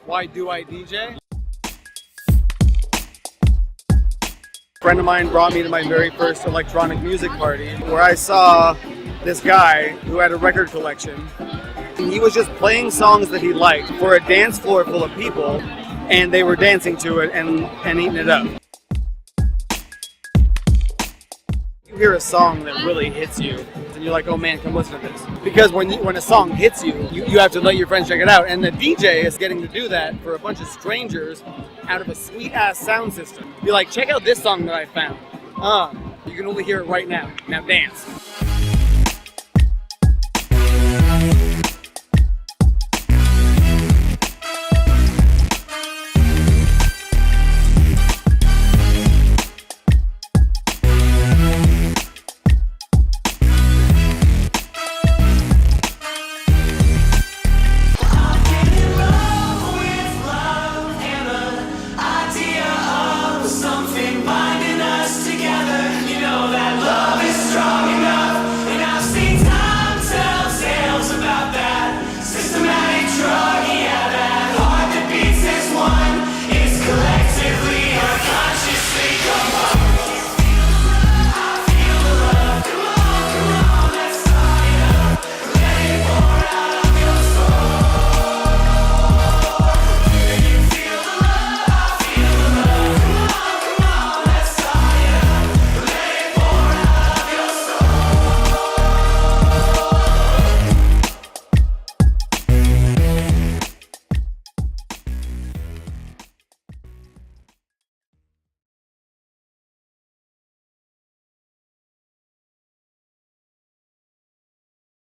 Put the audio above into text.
Why do I DJ? A friend of mine brought me to my very first electronic music party where I saw this guy who had a record collection. He was just playing songs that he liked for a dance floor full of people, and they were dancing to it and eating it up. You hear a song that really hits you, and you're like, oh man, come listen to this. Because when a song hits you, you have to let your friends check it out. And the DJ is getting to do that for a bunch of strangers out of a sweet-ass sound system. Be like, check out this song that I found. You can only hear it right now. Now dance.